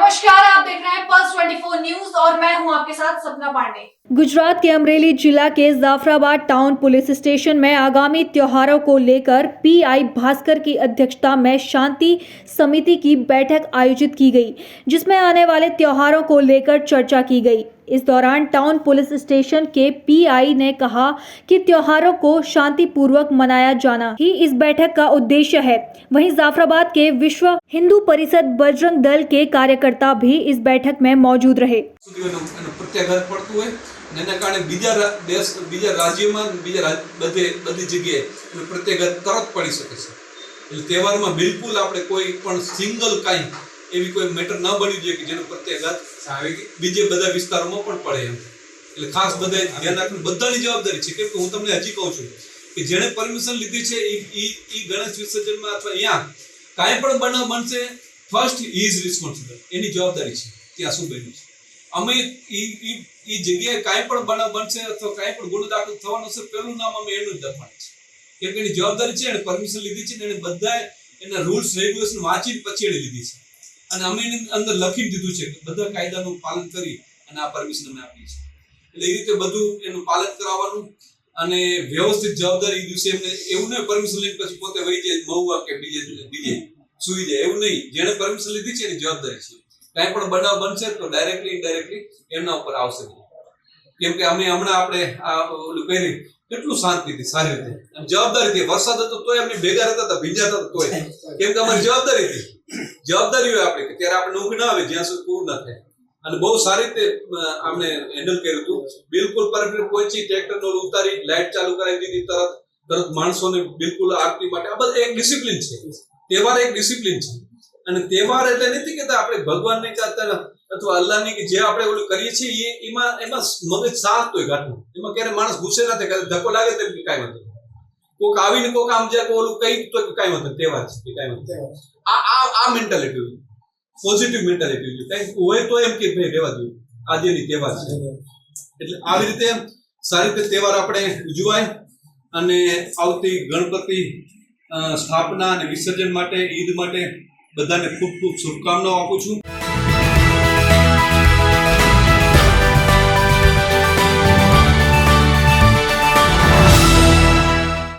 नमस्कार, आप देख रहे हैं पल्स 24 न्यूज और मैं हूं आपके साथ सपना पांडे। गुजरात के अमरेली जिला के जाफराबाद टाउन पुलिस स्टेशन में आगामी त्योहारों को लेकर पीआई भास्कर की अध्यक्षता में शांति समिति की बैठक आयोजित की गई, जिसमें आने वाले त्योहारों को लेकर चर्चा की गई। इस दौरान टाउन पुलिस स्टेशन के पीआई ने कहा कि त्योहारों को शांतिपूर्वक मनाया जाना ही इस बैठक का उद्देश्य है। वहीं जाफराबाद के विश्व हिंदू परिषद बजरंग दल के कार्यकर्ता भी इस बैठक में मौजूद रहे। प्रत्याघात पड़તું હોય ને એના કારણે બીજા દેશ બીજા રાજ્યમાં બીજા બધી જગ્યાએ એનો પ્રત્યાઘાત તરત પડી શકે છે। એટલે તહેવારમાં બિલકુલ આપણે કોઈ પણ સિંગલ કાંઈ એવી કોઈ મેટર ન બનવી જોઈએ કે જેનો પ્રત્યાઘાત બીજે બધા વિસ્તારોમાં પણ પડે એમ। એટલે ખાસ બધાએ ધ્યાન રાખવું, બધાની જવાબદારી છે। કેમ કે હું તમને હજી કહું છું કે જેણે પરમિશન લીધી છે એ ગણેશ વિસર્જનમાં અથવા અહીંયા કાંઈ પણ બનાવ બનશે, ફર્સ્ટ હી ઇઝ રિસ્પોન્સિબલ, એની જવાબદારી છે ત્યાં શું બન્યું છે। અમે એ જગ્યાએ કાંઈ પણ બનાવ બનશે અથવા કાંઈ પણ ગુનો દાખલ થવાનો છે, પહેલું નામ અમે એનું જ લખવાનું છે। કેમ કે એની જવાબદારી છે, એણે પરમિશન લીધી છે, એણે બધાએ એના રૂલ્સ રેગ્યુલેશન વાંચીને પછી એણે લીધી છે અને અમે એની અંદર લખી દીધું છે કે બધા કાયદાનું પાલન કરી અને આ પરમિશન અમે આપી છે। એટલે એ રીતે બધું એનું પાલન કરાવવાનું અને વ્યવસ્થિત જવાબદારી દિવસે એમને એવું નહીં પરમિશન લઈને પછી પોતે વહી જાય મહુવા કે બીજે સુઈ જાય, એવું નહીં। જેણે પરમિશન લીધી છે એની જવાબદારી છે। કાંઈ પણ બનાવ બનશે તો ડાયરેક્ટલી ઇનડાયરેક્ટલી એમના ઉપર આવશે। કેમ કે અમે હમણાં આપણે આ ઓલું કરી કેટલું શાંતિથી સારી રીતે જવાબદારીથી, વરસાદ હતો તોય અમે ભેગા રહેતા હતા, ભીંજાતા હતા તોય, કેમ કે અમારી જવાબદારી હોય આપણે કે ત્યારે આપણે ઊંઘ ના આવે જ્યાં સુધી પૂરું ના થાય। અને બહુ સારી રીતે અમને હેન્ડલ કર્યું હતું। બિલકુલ પરફેક્ટ પહોંચી, ટ્રેક્ટરનો ઉતારી, લાઇટ ચાલુ કરાવી દીધી, તરત માણસોને બિલકુલ આરતી માટે આ બધું એક ડિસિપ્લિન છે। તહેવાર એક ડિસિપ્લિન છે અને તહેવાર એટલે નથી કહેતા આપણે ભગવાનની અથવા અલ્લાહની કે જે આપણે ઓલું કરીએ છીએ એમાં મગજ શાંત હોય ઘાટું, એમાં ક્યારે માણસ ગુસ્સે ના થાય, ધક્કો લાગે તેમ કે કાંઈ વાંધો, કોઈક આવીને કોઈક આમ જાય ઓલું કઈ તો કાંઈ વાંધો, તહેવાર છે કાંઈ વાંધો। આ મેન્ટાલિટી હોય, પોઝિટિવ મેન્ટાલિટી હોય, કંઈક હોય તો એમ કે ભાઈ રહેવા જોઈએ, આજેની તહેવાર છે। એટલે આવી રીતે સારી રીતે તહેવાર આપણે ઉજવાય અને આવતી ગણપતિ સ્થાપના અને વિસર્જન માટે, ઈદ માટે બધાને ખૂબ ખૂબ શુભકામનાઓ આપું છું।